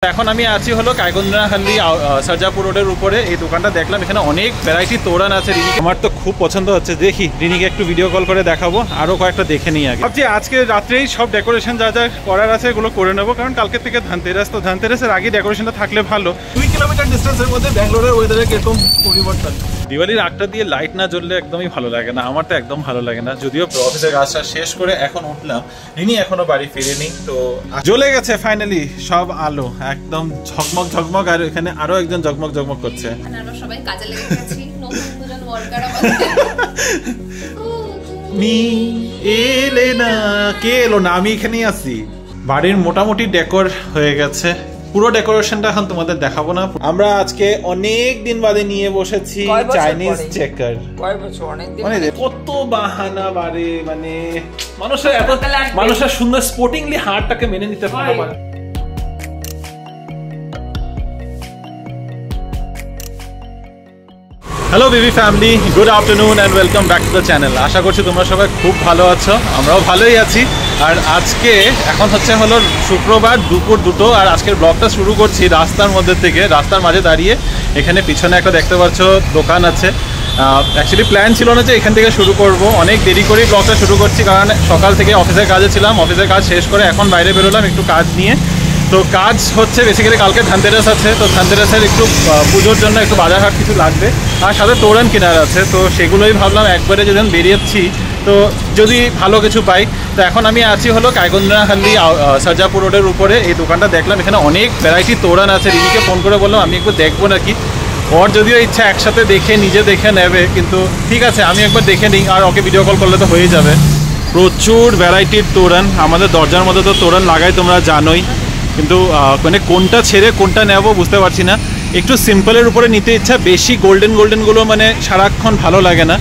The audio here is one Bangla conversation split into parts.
এখন আমি আছি হলো কাইগঞ্জাহাল্লি সারজাপুর রোডের উপরে। এই দোকানটা দেখলাম, এখানে অনেক ভ্যারাইটি তোরণ আছে। রিনিকে আমার তো খুব পছন্দ হচ্ছে, দেখি রিনিকে একটু ভিডিও কল করে দেখাবো, আরও কয়েকটা দেখে নিই আগে। ভাবছি আজকে রাত্রেই সব ডেকোরেশন যা যা করার আছে এগুলো করে নেবো, কারণ কালকে থেকে ধানতেরাস, তো ধানতেরাসের আগে ডেকোরেশনটা থাকলে ভালো। 2 কিলোমিটার ডিস্টেন্সের মধ্যে ব্যাঙ্গালোরের ওয়েদারে কিরকম পরিবর্তন। দিওয়ালির আগটা দিয়ে লাইট না জ্বললে একদমই ভালো লাগে না, আমার তো একদম ভালো লাগে না। যদিও অফিসের কাজটা শেষ করে এখন উঠলাম, রিনি এখনো বাড়ি ফিরেনি, তো জ্বলে গেছে ফাইনালি সব আলো, একদম ঝকমক ঝকমক। আর এখানে আরো একজন ঝকমক ঝকমক করছে। আমরা সবাই কাজে লেগে গেছি, নতুন দুজন ওয়ার্কার নি এলে না, কে এলো না, আমি এখানেই আছি। বাড়ির মোটামুটি ডেকোর হয়ে গেছে, পুরো ডেকোরেশনটা এখন তোমাদের দেখাবো না। আমরা আজকে অনেক দিন বাদে নিয়ে বসেছি চাইনিজ চেকার। কত বাহানা বাড়ে, মানে মানুষের সুন্দর স্পোর্টিংলি হার্টটাকে মেনে নিতে পারে। Hello BB family, good afternoon and welcome back to the channel. আশা করছি তোমরা সবাই খুব ভালো আছো, আমরাও ভালোই আছি। আর আজকে এখন হলো শুক্রবার দুপুর 2টো, আর আজকের ব্লগটা শুরু করছি রাস্তার মধ্যে থেকে, রাস্তার মাঝে দাঁড়িয়ে। এখানে পিছনে একটা দেখতে পাচ্ছ দোকান আছে। অ্যাকচুয়ালি প্ল্যান ছিল না যে এখান থেকে শুরু করব, অনেক দেরি করেই ব্লগটা শুরু করছি, কারণ সকাল থেকে অফিসের কাজে ছিলাম, অফিসের কাজ শেষ করে এখন বাইরে বেরোলাম একটু কাজ নিয়ে। তো কাজ হচ্ছে বেসিক্যালি কালকে ধানতেরাস আছে, তো ধানতেরাসের একটু পুজোর জন্য একটু বাজারহাট কিছু লাগবে, আর সাথে তোরণ কেনার আছে। তো সেগুলোই ভাবলাম একবারে যখন বেরিয়েছি তো যদি ভালো কিছু পাই। তো এখন আমি আছি হলো কাইগঞ্জাহাল্লি সারজাপুর রোডের উপরে। এই দোকানটা দেখলাম, এখানে অনেক ভ্যারাইটি তোরণ আছে। রিনিকে ফোন করে বললাম আমি একটু দেখবো নাকি, ওর যদিও ইচ্ছা একসাথে নিজে দেখে নেবে, কিন্তু ঠিক আছে আমি একবার দেখে নিই, আর ওকে ভিডিও কল করলে তো হয়ে যাবে। প্রচুর ভ্যারাইটির তোরণ, আমাদের দরজার মধ্যে তো তোরণ লাগাই তোমরা জানোই, কিন্তু মানে কোনটা ছেড়ে কোনটা নেব বুঝতে পারছি না। একটু সিম্পলের উপরে নিতে ইচ্ছা, বেশি গোল্ডেনগুলো মানে সারাক্ষণ ভালো লাগে না।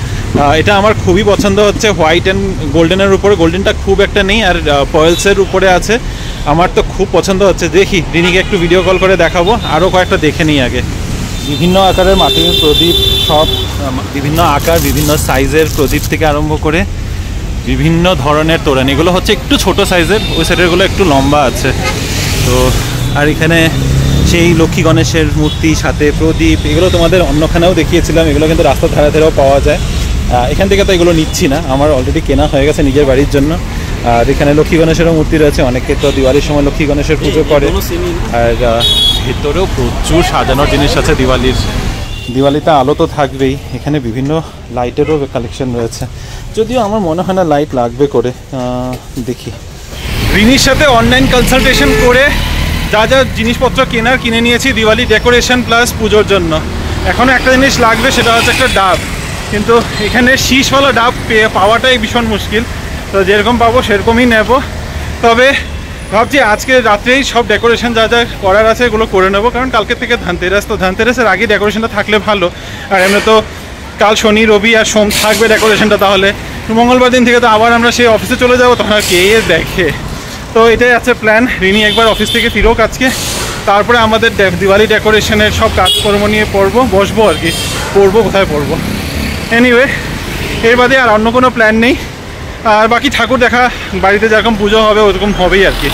এটা আমার খুবই পছন্দ হচ্ছে হোয়াইট অ্যান্ড গোল্ডেনের উপরে, গোল্ডেনটা খুব একটা নেই, আর পয়েলসের উপরে আছে। আমার তো খুব পছন্দ হচ্ছে, দেখি রিনিকে একটু ভিডিও কল করে দেখাবো, আরও কয়েকটা দেখে নিই আগে। বিভিন্ন আকারের মাটির প্রদীপ, সব বিভিন্ন আকার বিভিন্ন সাইজের প্রদীপ থেকে আরম্ভ করে বিভিন্ন ধরনের তোরণ। এগুলো হচ্ছে একটু ছোট সাইজের, ওই সাইডেরগুলো একটু লম্বা আছে। তো আর এখানে সেই লক্ষ্মী গণেশের মূর্তি, সাথে প্রদীপ, এগুলো তোমাদের অন্যখানেও দেখিয়েছিলাম, এগুলো কিন্তু রাস্তার ধারে ধারেও পাওয়া যায়। এখান থেকে তো এগুলো নিচ্ছি না, আমার অলরেডি কেনা হয়ে গেছে নিজের বাড়ির জন্য। আর এখানে লক্ষ্মী গণেশেরও মূর্তি রয়েছে, অনেকে তো দিওয়ালির সময় লক্ষ্মী গণেশের পুজো করে। আর ভেতরেও প্রচুর সাজানোর জিনিস আছে দিওয়ালিতে আলো তো থাকবেই। এখানে বিভিন্ন লাইটেরও কালেকশন রয়েছে, যদিও আমার মনে হয় না লাইট লাগবে করে, দেখি। রিনির সাথে অনলাইন কনসালটেশন করে যা যা জিনিসপত্র কিনে নিয়েছি দিওয়ালি ডেকোরেশন প্লাস পুজোর জন্য। এখনও একটা জিনিস লাগবে, সেটা হচ্ছে একটা ডাব, কিন্তু এখানে শীষওয়ালা ডাব পাওয়াটাই ভীষণ মুশকিল। তো যেরকম পাবো সেরকমই নেব। তবে ভাবছি আজকে রাত্রেই সব ডেকোরেশন যা যা করার আছে এগুলো করে নেবো, কারণ কালকে থেকে ধানতেরাস, তো ধানতেরাসের আগে ডেকোরেশনটা থাকলে ভালো। আর এমনি তো কাল শনি রবি আর সোম থাকবে ডেকোরেশনটা, তাহলে মঙ্গলবার দিন থেকে তো আবার আমরা সেই অফিসে চলে যাবো, তখন আর কে দেখে। তো এটাই আছে প্ল্যান, রিনি একবার অফিস থেকে ফিরোক আজকে, তারপরে আমাদের দিওয়ালি ডেকোরেশনের সব কাজকর্ম নিয়ে বসবো আর কি, কোথায় পড়বো। এনিওয়ে, এর বাদে আর অন্য কোনো প্ল্যান নেই। আর বাকি ঠাকুর দেখা, বাড়িতে যেরকম পুজো হবে ওরকম হবেই আর কি।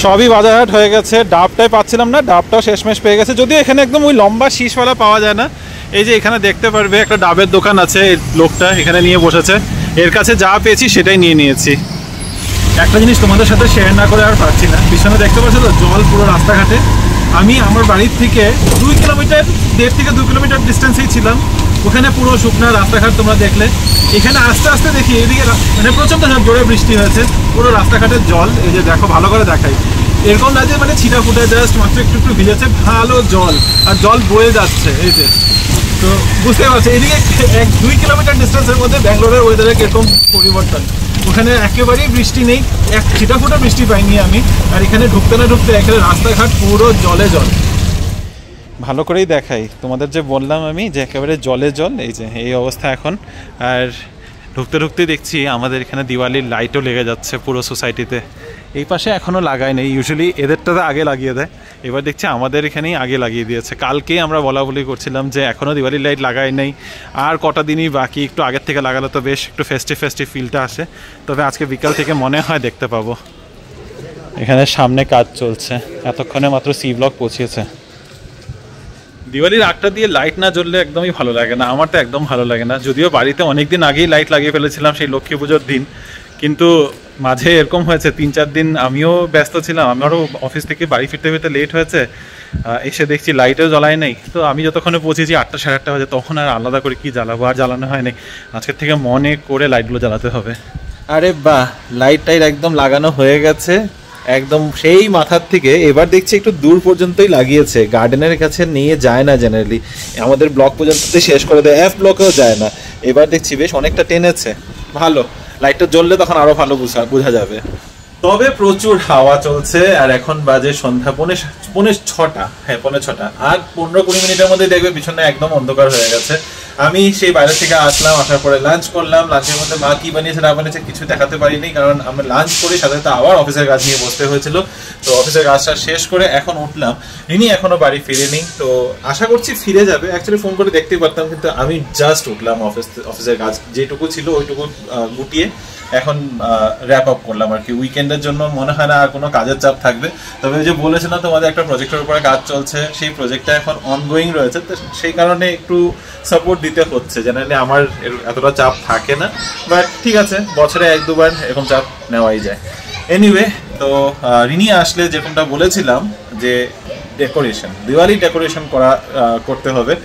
সবই বাজারহাট হয়ে গেছে, ডাবটাই পাচ্ছিলাম না, ডাবটাও শেষমেশ পেয়ে গেছে, যদিও এখানে একদম ওই লম্বা শীষওয়ালা পাওয়া যায় না। এই যে এখানে দেখতে পারবে একটা ডাবের দোকান আছে, লোকটা এখানে নিয়ে বসেছে, এর কাছে যা পেয়েছি সেটাই নিয়ে নিয়েছি। একটা জিনিস তোমাদের সাথে শেয়ার না করে আর পারছি না, পিছনে দেখতে পাচ্ছ তো জল পুরো রাস্তাঘাটে। আমি আমার বাড়ির থেকে 1.5 থেকে 2 কিলোমিটার ডিস্টেন্সেই ছিলাম, ওখানে পুরো শুকনা রাস্তাঘাট তোমরা দেখলে। এখানে আস্তে আস্তে দেখি এদিকে মানে প্রচণ্ড জোরে বৃষ্টি হয়েছে, পুরো রাস্তাঘাটের জল এই যে দেখো, ভালো করে দেখাই, এরকম না যে মানে ছিটা ফুটে জাস্ট মাত্র একটু ভিজেছে, ভালো জল, আর জল বয়ে যাচ্ছে এই যে। তো বুঝতে পারছি এদিকে 2 কিলোমিটার ডিস্টেন্সের মধ্যে ব্যাঙ্গালোরের ওয়েদারে কিরকম পরিবর্তন। ওখানে একেবারেই বৃষ্টি নেই, এক ছিটা ফুটা বৃষ্টি পাইনি আমি, আর এখানে ঢুকতে এখানে রাস্তাঘাট পুরো জলে জল। ভালো করেই দেখাই তোমাদের, যে বললাম আমি যে একেবারে জলে জল, এই যে এই অবস্থা এখন। আর ঢুকতে দেখছি আমাদের এখানে দিওয়ালির লাইটও লেগে যাচ্ছে পুরো সোসাইটিতে। এই পাশে এখনও লাগায় নেই, ইউজুয়ালি এদেরটাতে আগে লাগিয়ে দেয়, এবার দেখছি আমাদের এখানেই আগে লাগিয়ে দিয়েছে। কালকেই আমরা বলি করছিলাম যে এখনও দিওয়ালির লাইট লাগায় নেই, আর কটা দিনই বাকি, একটু আগের থেকে লাগালে তো বেশ একটু ফেস্টিভ ফিলটা আসে। তবে আজকে বিকাল থেকে মনে হয় দেখতে পাবো। এখানে সামনে কাজ চলছে, এতক্ষণে মাত্র সি ব্লক পৌঁছেছে। দিওয়ালির আগটা দিয়ে লাইট না জ্বললে একদমই ভালো লাগে না, আমার তো একদম ভালো লাগে না। যদিও বাড়িতে অনেকদিন আগেই লাইট লাগিয়ে ফেলেছিলাম সেই লক্ষ্মী পুজোর দিন, কিন্তু মাঝে এরকম হয়েছে 3-4 দিন আমিও ব্যস্ত ছিলাম, আমারও অফিস থেকে বাড়ি ফিরতে ফিরতে লেট হয়েছে, এসে দেখছি লাইটও জ্বলাই নেই। তো আমি যতক্ষণে পৌঁছেছি 8টা সাড়ে 8টা বাজে, তখন আর আলাদা করে কি জ্বালাবো, আর জ্বালানো হয়নি। আজকের থেকে মনে করে লাইটগুলো জ্বালাতে হবে। আরে বাহ, লাইট টাইট একদম লাগানো হয়ে গেছে, একদম সেই মাথার থেকে এবার দেখছি একটু দূর পর্যন্তই লাগিয়েছে, গার্ডেনের কাছে নিয়ে যায় না জেনারেলি, আমাদের ব্লক পর্যন্তই শেষ করে দেয়, এফ ব্লকেও যায় না। এবার দেখছি বেশ অনেকটা টেনেছে, ভালো। লাইটটা জ্বললে তখন আরো ভালো বোঝা যাবে। তবে প্রচুর হাওয়া চলছে, আর এখন বাজে সন্ধ্যা 5:45, হ্যাঁ 5:45, আর 15-20 মিনিটের মধ্যে দেখবে পিছনে একদম অন্ধকার হয়ে গেছে। আমি সেই বাইরে থেকে আসলাম, আসার পরে লাঞ্চ করলাম। লাঞ্চের মধ্যে মা কি বানিয়েছে না বানিয়েছে কিছু দেখাতে পারিনি, কারণ আমরা লাঞ্চ করে সাথে সাথে আবার অফিসের কাজ নিয়ে বসতে হয়েছিল। তো অফিসের কাজটা শেষ করে এখন উঠলাম, রিনি এখনো বাড়ি ফিরেনি, তো আশা করছি ফিরে যাবে। অ্যাকচুয়ালি ফোন করে দেখতেই পারতাম, কিন্তু আমি জাস্ট উঠলাম, অফিসের কাজ যেটুকু ছিল ওইটুকু গুটিয়ে এখন র্যাপ আপ করলাম আর কি। উইকেন্ডের জন্য মনে হয় না আর কোনো কাজের চাপ থাকবে। তবে যে বলেছিলাম তোমাদের একটা প্রজেক্টের উপরে কাজ চলছে, সেই প্রজেক্টটা এখন অনগোয়িং রয়েছে, তো সেই কারণে একটু সাপোর্ট দিতে হচ্ছে। জেনারেলি আমার এতটা চাপ থাকে না, বাট ঠিক আছে, বছরে 1-2 বার এরকম চাপ নেওয়াই যায়। এনিওয়ে, তো রিনি আসলে যেরকমটা বলেছিলাম যে ডেকোরেশন, দিওয়ালি ডেকোরেশন করতে হবে।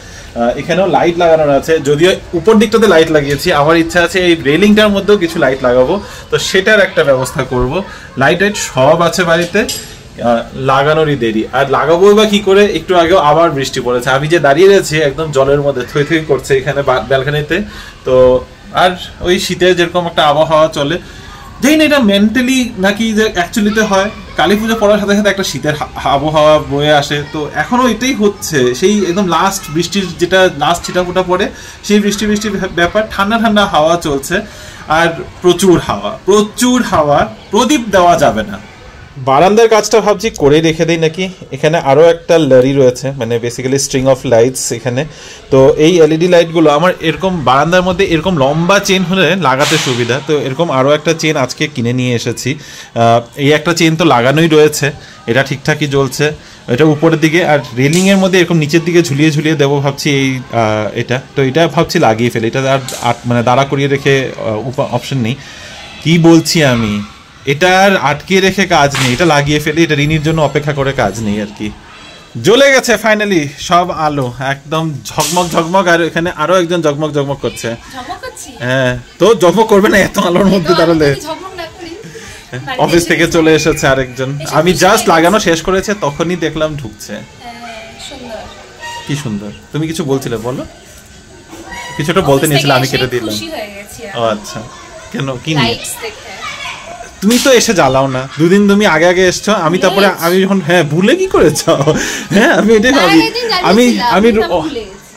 এখানেও লাইট লাগানোর আছে, যদিও উপর দিকটাতে লাইট লাগিয়েছি, আমার ইচ্ছা আছে এই রেলিংটার মধ্যেও কিছু লাইট লাগাবো, তো সেটার একটা ব্যবস্থা করব। লাইট সব আছে বাড়িতে, লাগানোরই দেরি। আর লাগাবো বা কি করে, একটু আগেও আবার বৃষ্টি পড়েছে, আমি যে দাঁড়িয়ে রয়েছি একদম জলের মধ্যে থই থই করছে এখানে ব্যালকনিতে। তো আর ওই শীতের যেরকম একটা আবহাওয়া চলে, জানি না এটা মেন্টালি নাকি যে অ্যাকচুয়ালিতে হয়, কালী পুজো পড়ার সাথে সাথে একটা শীতের আবহাওয়া বয়ে আসে। তো এখনো এটাই হচ্ছে, সেই একদম লাস্ট বৃষ্টির যেটা লাস্ট ছিটাফোঁটা পড়ে সেই বৃষ্টির ব্যাপার, ঠান্ডা ঠান্ডা হাওয়া চলছে, আর প্রচুর হাওয়া, প্রদীপ দেওয়া যাবে না। বারান্দার কাজটা ভাবছি করে রেখে দিই নাকি। এখানে আরও একটা লারি রয়েছে, মানে বেসিক্যালি স্ট্রিং অফ লাইটস এখানে। তো এই এলইডি লাইটগুলো আমার এরকম বারান্দার মধ্যে এরকম লম্বা চেন হলে লাগাতে সুবিধা, তো এরকম আরও একটা চেন আজকে কিনে নিয়ে এসেছি। এই একটা চেন তো লাগানোই রয়েছে, এটা ঠিকঠাকই জ্বলছে, এটা উপরের দিকে। আর রেলিংয়ের মধ্যে এরকম নিচের দিকে ঝুলিয়ে ঝুলিয়ে দেবো ভাবছি এটা। তো এটা ভাবছি লাগিয়ে ফেলি, এটা আর মানে দাঁড়া করিয়ে রেখে অপশন নেই। কি বলছি আমি, এটা আর আটকে রেখে কাজ নেই, এটা লাগিয়ে ফেলি, এটা রিনির জন্য অপেক্ষা করে কাজ নেই আর কি। জ্বলে গেছে ফাইনালি সব আলো, একদম ঝকমক। আর এখানে আরো একজন ঝকমক করছে। হ্যাঁ, তো ঝকমক করবে না এত আলোর মধ্যে দাঁড়ালে? অফিস থেকে চলে এসেছে আরেকজন, আমি জাস্ট লাগানো শেষ করেছে তখনই দেখলাম ঢুকছে। কি সুন্দর। তুমি কিছু বলছিলে, বলো। কিছুটা বলতে নিয়েছিলে, আমি কেটে দিলাম। ও আচ্ছা, কেন, কি নিয়ে? তুমি তো এসে জ্বালাও না, দুদিন তুমি আগে এসছো, আমি তারপরে আমি যখন ভুলে কি করেছ? হ্যাঁ, আমি এটাই ভাবি,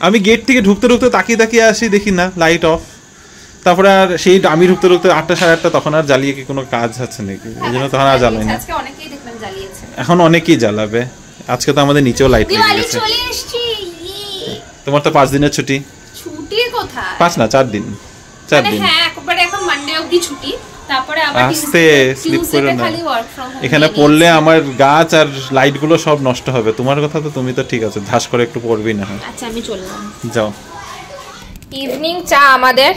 আমি গেট থেকে ঢুকতে তাকিয়ে আসি, দেখি না লাইট অফ। তারপরে আর সেই আমি ঢুকতে 8টা সাড়ে 8টা, তখন আর জ্বালিয়ে কি কোনো কাজ আছে নাকি? এই জন্য তখন আর জ্বালাই না। এখন অনেকেই জ্বালাবে, আজকে তো আমাদের নিচেও লাইট লেগে গেছে। তোমার তো 5 দিনের ছুটি। 5 না 4 দিন। 4 দিন। এখন মানডে অবধি ছুটি, তারপরে আবার আস্তে স্লিপ করো না। এখানে পড়লে আমার গাছ আর লাইট গুলো সব নষ্ট হবে। তোমার কথা তো, তুমি তো ঠিক আছে, ধাস করে একটু পড়বেই না। আচ্ছা, আমি চললাম, যাও। ইভিনিং চা আমাদের,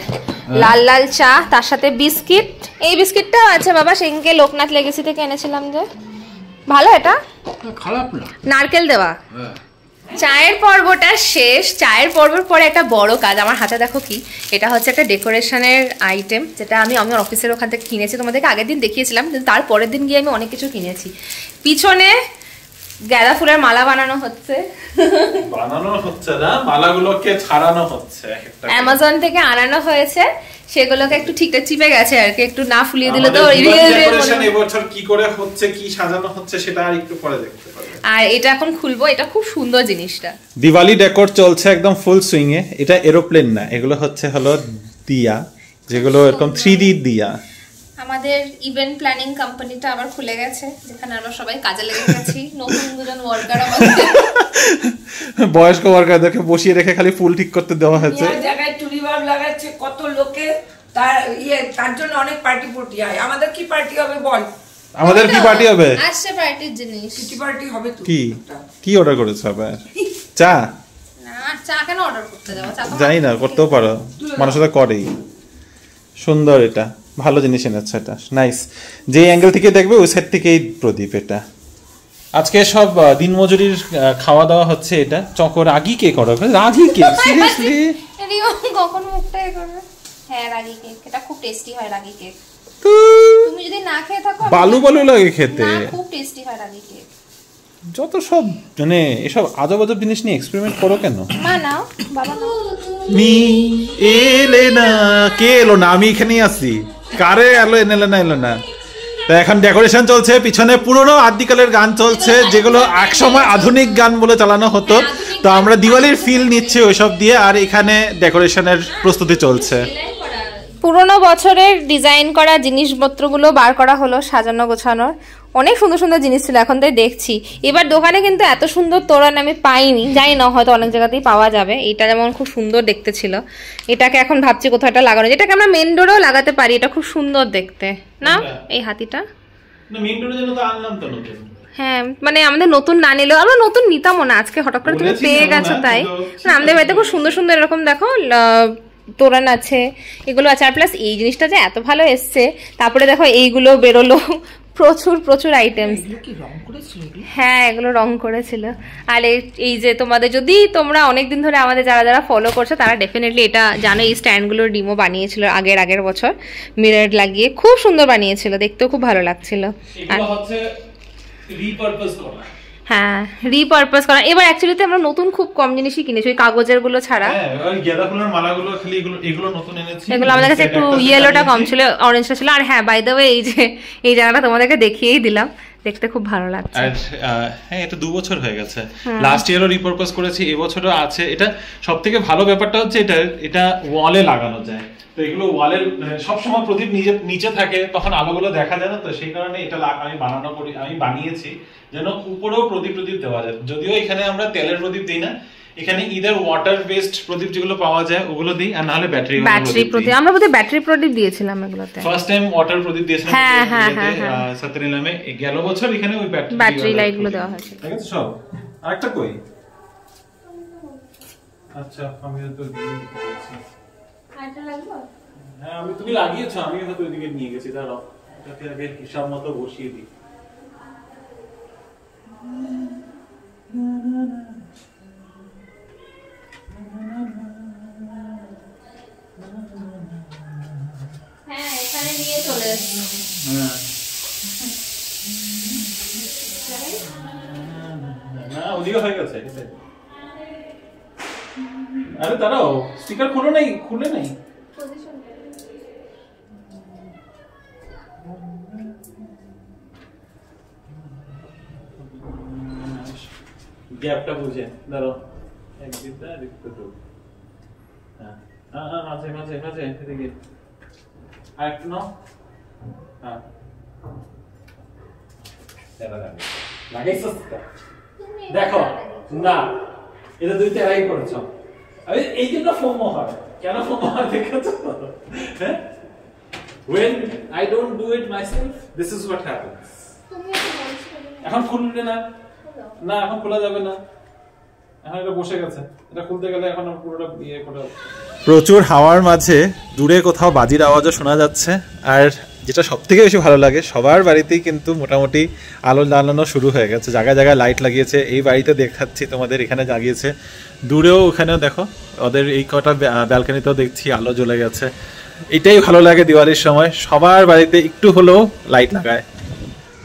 লাল চা, তার সাথে বিস্কিট। এই বিস্কিটটা আছে বাবা, সেদিনকে লোকনাথ লেগেসি থেকে এনেছিলাম, যে ভালো, এটা খারাপ না, নারকেল দেওয়া। চায়ের পর্বটা শেষ। চায়ের পর্বের পরে একটা বড় কাজ আমার হাতে, দেখো কি, এটা হচ্ছে একটা ডেকোরেশনের আইটেম, যেটা আমি আমার অফিসের ওখান থেকে কিনেছি। তোমাদেরকে আগের দিন দেখিয়েছিলাম, কিন্তু তার পরের দিন গিয়ে আমি অনেক কিছু কিনেছি। পিছনে গাঁদা ফুলের মালা বানানো হচ্ছে না, মালাগুলোকে ছাড়ানো হচ্ছে, অ্যামাজন থেকে আনানো হয়েছে, সেগুলোকে একটু ঠিকঠাক চিপে গেছে আর কি, একটু না ফুলিয়ে দিলে তো। এবছর কি করে হচ্ছে, কি সাজানো হচ্ছে, সেটা আর একটু পরে দেখতে পারবে। আর এটা এখন খুলবো, এটা খুব সুন্দর জিনিসটা। দিওয়ালি ডেকোর চলছে একদম ফুল সুইং এ। এটা এরোপ্লেন না, এগুলো হচ্ছে হলো দিয়া, যেগুলো এরকম 3D দিয়া। আমাদের ইভেন্ট প্ল্যানিং কোম্পানিটা আবার খুলে গেছে, যেখানে আমরা সবাই কাজে লেগে গেছি। নতুন 2জন ওয়ার্কার আমাদের, বয়স্ক ওয়ার্কারদেরকে বসিয়ে রেখে খালি ফুল ঠিক করতে দেওয়া হয়েছে। এই জায়গায় টুরি বাল্ব লাগাচ্ছে কত লোকে, তার জন্য অনেক পার্টি হয়। আমাদের কি পার্টি হবে বল? আমাদের কি পার্টি হবে? আসছে পার্টির জিনিস। কিটি পার্টি হবে তো। কি কি অর্ডার করেছো আবার? চা? না চা কেন অর্ডার করতে যাবো? চা তো জানি না, করতেও পারো, মানুষ তো করেই। সুন্দর, এটা ভালো জিনিস এনেছে, এটা নাইস। যে অ্যাঙ্গেল থেকে দেখবে ওই সাইড থেকেই প্রদীপ। এটা আজকে সব দিনমজুরির খাওয়া দাওয়া হচ্ছে। এটা রাগি কেক অর্ডার করে। রাগি কেক? সিরিয়াসলি? রিও কখন মুখটা এ করবে? হ্যাঁ রাগি কেক, এটা খুব টেস্টি হয় রাগি কেক। তুমি যদি না খেয়ে থাকো বালু বালু লাগে খেতে। না খুব টেস্টি হয় রাগি কেক। যত সব মানে এসব আজব আজব জিনিস নিয়ে এক্সপেরিমেন্ট করো কেন? মা নাও, বাবা নাও। মি এলে না, কে এলো না? আমি এখানেই আছি। কারে এলো এলো না। তো এখন ডেকোরেশন চলছে, পিছনে পুরনো আদিকালের গান চলছে, যেগুলো একসময় আধুনিক গান বলে চালানো হতো। তো আমরা দিওয়ালির ফিল নিচ্ছি ওইসব দিয়ে, আর এখানে ডেকোরেশনের প্রস্তুতি চলছে। পুরোনো বছরের ডিজাইন করা জিনিসপত্রগুলো বার করা হলো, সাজানো গোছানোর। অনেক সুন্দর সুন্দর জিনিস ছিল, এখন তাই দেখছি। এবার দোকানে কিন্তু এত সুন্দর তোরণ আমি পাইনি, জানি না হয়তো অনেক জায়গাতেই পাওয়া যাবে। এটা যেমন খুব সুন্দর দেখতে ছিল, এটাকে এখন ভাবছি কোথাও একটা লাগানো, যেটাকে আমরা মেন ডোরেও লাগাতে পারি। এটা খুব সুন্দর দেখতে না, এই হাতিটা। হ্যাঁ মানে আমাদের নতুন না নিলেও, আমরা নতুন নিতামও না, আজকে হঠাৎ করে তুমি পেয়ে গেছো তাই। না আমাদের বাড়িতে খুব সুন্দর সুন্দর এরকম দেখো তোরণ আছে, এগুলো আছে। আর প্লাস এই জিনিসটা যে এত ভালো এসছে, তারপরে দেখো এইগুলো বেরোলো, প্রচুর আইটেমস। হ্যাঁ এগুলো রং করেছিল। আর এই যে তোমাদের, যদি তোমরা অনেকদিন ধরে আমাদের যারা ফলো করছো তারা ডেফিনেটলি এটা জানো, এই স্ট্যান্ডগুলোর ডিমো বানিয়েছিল আগের বছর, মিরর লাগিয়ে খুব সুন্দর বানিয়েছিল, দেখতেও খুব ভালো লাগছিল। আর হ্যাঁ রিপারপাস করা। এবার অ্যাকচুয়ালিতে আমরা নতুন খুব কম জিনিসই কিনেছি, ওই কাগজের গুলো ছাড়া। হ্যাঁ ওই গাঁদা ফুলের মালাগুলো খালি এগুলো নতুন এনেছি। এগুলো আমাদের কাছে একটু ইয়েলোটা কম ছিল, অরেঞ্জটা ছিল। আর হ্যাঁ বাই দ্য ওয়ে এই জায়গাটা তোমাদেরকে দেখিয়েই দিলাম, দেখতে খুব ভালো লাগছে। আর হ্যাঁ এটা 2 বছর হয়ে গেছে, লাস্ট ইয়ারও রিপারপাস করেছি, এবছরও আছে। এটা সবথেকে ভালো ব্যাপারটা হচ্ছে এটা ওয়ালে লাগানো যায়। তো এগুলো ওয়ালের সবসময় প্রদীপ নিচে থাকে, তখন আলোগুলো দেখা যায় না, তো সেই কারণে এটা আমি বানিয়েছি যেন উপরেও প্রদীপ দেওয়া যায়। যদিও এখানে আমরা তেলের প্রদীপ দিই না, এখানে ইদার ওয়াটার বেসড প্রদীপ যেগুলো পাওয়া যায় ওগুলো দিই, আর নাহলে ব্যাটারি প্রদীপ। আমরা বোধহয় ব্যাটারি প্রদীপ দিয়েছিলাম এগুলোতে, ফার্স্ট টাইম ওয়াটার প্রদীপ দিয়েছিলাম। হ্যাঁ সত্যিলামে গেল বছর এখানে ওই ব্যাটারি লাইট গুলো দেওয়া হয়েছে। ঠিক আছে সব। আরেকটা কই? আচ্ছা আমি তো হ্যাঁ তুমি লাগিয়েছো, আমি হয়তো ওইদিকে নিয়ে গেছি। দাঁড়াও এটাকে আগে হিসাব মতো বসিয়ে দিই। হ্যাঁ এখানে নিয়ে চলে এসেছি। না ওদিকে হয়ে গেছে। আরে দাঁড়াও, স্পিকার খুলে নাই। গ্যাপটা বুঝে ধরো, একদিকটা দেখতে তো। হ্যাঁ মাঝে এদিকে আরেকটু নাও। হ্যাঁ লাগাইছো দেখো না, এটা দুই তেরাই করেছো। আরে এই জন্য ফোমো হয়, কেন ফোমো হয় দেখেছো? হ্যাঁ when I don't do it myself, this is what happens. এখন খুলবে না, এখন খোলা যাবে না, এখন এটা বসে গেছে। এটা খুলতে গেলে এখন পুরোটা ইয়ে করে। প্রচুর হাওয়ার মাঝে দূরে কোথাও বাজির আওয়াজও শোনা যাচ্ছে। আর যেটা সব থেকে বেশি ভালো লাগে, সবার বাড়িতেই কিন্তু মোটামুটি আলো জ্বালানো শুরু হয়ে গেছে, জায়গায় জায়গায় লাইট লাগিয়েছে। এই বাড়িতে দেখাচ্ছি তোমাদের, এখানে জাগিয়েছে, দূরেও ওখানেও দেখো, ওদের এই কটা ব্যালকনিতেও দেখছি আলো জ্বলে গেছে। এটাই ভালো লাগে দিওয়ালির সময়, সবার বাড়িতে একটু হলেও লাইট লাগায়।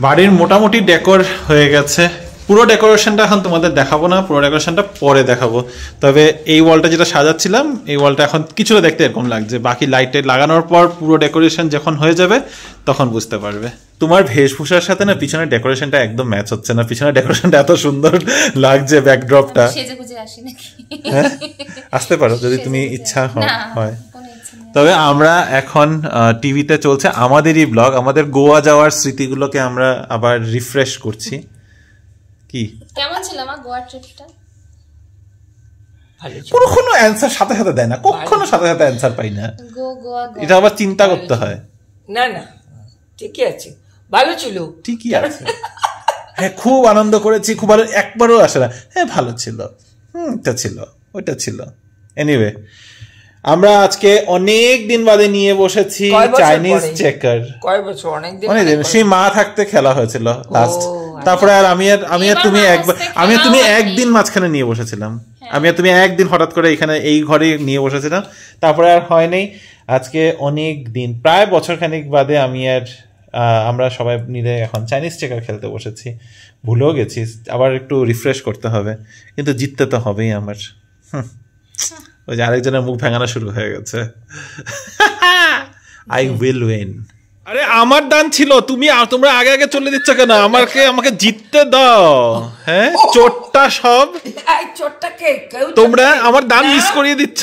বাড়ির মোটামুটি ডেকোর হয়ে গেছে। পুরো ডেকোরেশনটা এখন তোমাদের দেখাবো না, পুরো ডেকোরেশনটা পরে দেখাবো। তবে এই ওয়ালটা যেটা সাজাচ্ছিলাম, এই ওয়ালটা এখন কিছুটা দেখতে এরকম লাগছে। বাকি লাইটে লাগানোর পর পুরো ডেকোরেশন যখন হয়ে যাবে তখন বুঝতে পারবে। তোমার বেশভূষার সাথে না পিছনের ডেকোরেশনটা একদম ম্যাচ হচ্ছে না। পিছনের ডেকোরেশনটা এত সুন্দর লাগছে, ব্যাকড্রপটা। হ্যাঁ আসতে পারো যদি তুমি ইচ্ছা হয়। তবে আমরা এখন টিভিতে চলছে আমাদেরই ব্লগ, আমাদের গোয়া যাওয়ার স্মৃতিগুলোকে আমরা আবার রিফ্রেশ করছি। কি কেমন ছিল আমার গোয়া ট্রিপটা? কখনো অ্যানসার সাথে সাথে দেয় না, কখনো সাথে সাথে অ্যানসার পাই না। এটা আবার চিন্তা করতে হয়। না ঠিকই আছে, ভালো ছিল। ঠিকই আছে। হ্যাঁ খুব আনন্দ করেছি, খুব ভালো, একবারও আসে না হ্যাঁ ভালো ছিল, এটা ছিল, ওইটা ছিল। এনিওয়ে আমরা আজকে অনেক দিন বাদে নিয়ে বসেছি কয় বছর চাইনিজ পরে? চেকার। কয় বছর? অনেকদিন। অনেকদিন, সেই মা থাকতে খেলা হয়েছিল লাস্ট। তারপরে আর আমি আর তুমি একদিন মাঝখানে নিয়ে বসেছিলাম। আমি আর তুমি একদিন হঠাৎ করে এখানে এই ঘরে নিয়ে বসেছিলাম, তারপরে আর হয় নাই। আজকে অনেক দিন, প্রায় বছর খানিক বাদে আমরা সবাই মিলে এখন চাইনিজ চেকার খেলতে বসেছি। ভুলেও গেছি, আবার একটু রিফ্রেশ করতে হবে, কিন্তু জিততে তো হবেই আমার। ওই যে আরেকজনের মুখ ভেঙানো শুরু হয়ে গেছে। I will win. আরে আমার দান ছিল, তোমরা আগে আগে চলে দিচ্ছ কেন? আমাকে জিততে দাও। হ্যাঁ চোটটা সব এই চোটটাকে কেউ তোমরা আমার দান মিস করিয়ে দিচ্ছ।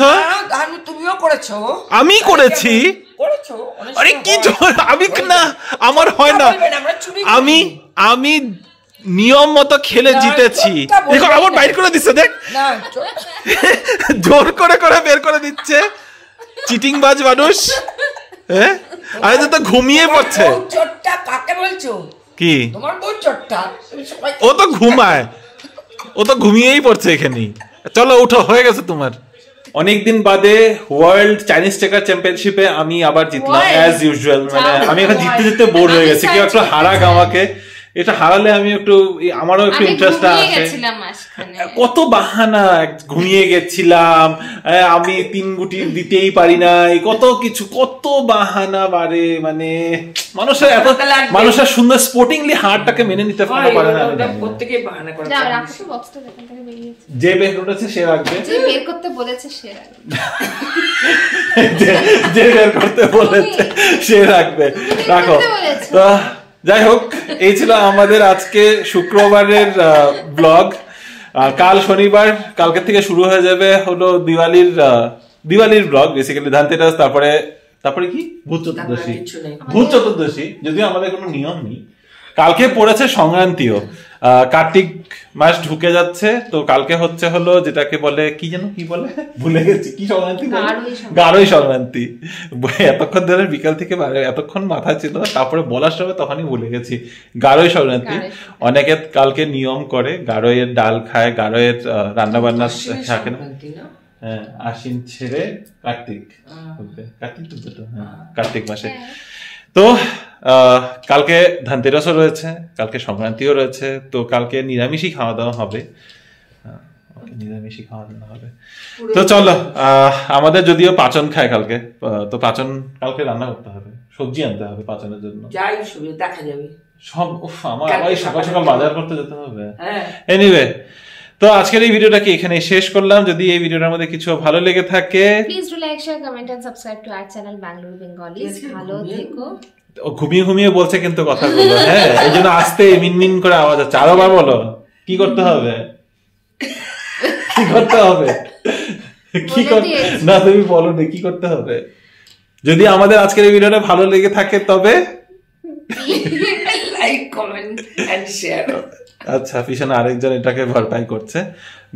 দান তুমিও করেছো। আমি করেছি। করেছো? আরে কি আমি না, আমার হয় না। আমি নিয়ম মতো খেলে জিতেছি। দেখো আবার বাইর করে দিচ্ছে, দেখ না জোর করে বের করে দিচ্ছে, চিটিং বাজ মানুষ। হ্যাঁ আরে তো ঘুমিয়ে পড়ছে। চোটটা কাকে বলছো? কি তোমার বউ চোটটা? ও তো ঘুমায়, ও তো ঘুমিয়েই পড়ছে এখানেই। চলো উঠো, হয়ে গেছে তোমার। অনেকদিন বাদে ওয়ার্ল্ড চাইনিজ চেকার চ্যাম্পিয়নশিপে আমি আবার জিতলাম অ্যাজ ইউজুয়াল। মানে আমি এখন জিততে বোর হয়ে গেছি, কেউ একটু হারাক আমাকে। এটা হারালে আমি আমারও একটু ইন্টারেস্ট আছে। কত বাহানা, ঘুমিয়ে গেছিলাম, আমি 3 গুটি দিতেই পারি নাই, কত কিছু, কত বাহানা বারে। মানে মানুষের সুন্দর স্পোর্টিংলি হারটাকে মেনে নিতে পারে না। প্রত্যেকেই বাহানা করে। যে বের করেছে সে রাখবে, যে বের করতে বলেছে সে রাখবে। রাখো তো। যাই হোক, এই ছিল আমাদের আজকে শুক্রবারের ব্লগ। কাল শনিবার, কালকে থেকে শুরু হয়ে যাবে হলো দিওয়ালির ব্লগ, বেসিক্যালি ধানতেরাস, তারপরে কি ভূত চতুর্দশী। যদিও আমাদের কোনো নিয়ম নেই। কালকে পড়েছে সংক্রান্তিও, কার্তিক মাস ঢুকে যাচ্ছে। তো কালকে হলো যেটাকে বলে কি বলে ভুলে গেছি, কি সংক্রান্তি? গারোই সংক্রান্তি। এতক্ষণ ধরে বিকাল থেকে এতক্ষণ মাথা ছিল, তারপরে বলার সময় তখনই ভুলে গেছি। গারোই সংক্রান্তি। অনেকে কালকে নিয়ম করে, গারোয়ের ডাল খায়, গারোয়ের রান্না বান্না থাকে না। হ্যাঁ আশ্বিন ছেড়ে কার্তিক কার্তিক মাসে। তো কালকে ধানতেরাসও রয়েছে, কালকে সংক্রান্তিও রয়েছে। তো কালকে নিরামিষই খাওয়া দাওয়া হবে। তো চলো, আমাদের যদিও পাচন খায় কালকে, তো পাচন কালকে রান্না করতে হবে, সবজি আনতে হবে পাচনের জন্য। যাই দেখা যাবে সব। আমার আবার সকাল সকাল বাজার করতে যেতে হবে। এনিওয়ে, তো আজকের এই ভিডিওটাকে এখানে শেষ করলাম। যদি এই ভিডিওটার মধ্যে কিছু ভালো লেগে থাকে, please do like, share, comment and subscribe to our channel Bangalore Bengalis. ভালো থেকো। ঘুমিয়ে বলছে কিন্তু কথাগুলো। হ্যাঁ এই জন্য আস্তে মিনমিন করে আওয়াজ হচ্ছে। আরো বার বলো, কি করতে হবে? না তুমি বলো না কি করতে হবে। যদি আমাদের আজকের এই ভিডিওটা ভালো লেগে থাকে তবে লাইক, কমেন্ট এন্ড শেয়ার। আচ্ছা, পিছনে আরেকজন এটাকে ভরপাই করছে।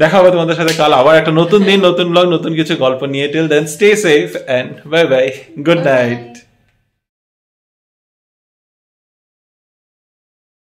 দেখা হবে তোমাদের সাথে কাল আবার একটা নতুন দিন, নতুন ব্লগ, নতুন কিছু গল্প নিয়ে। Till then stay safe and bye bye, good night.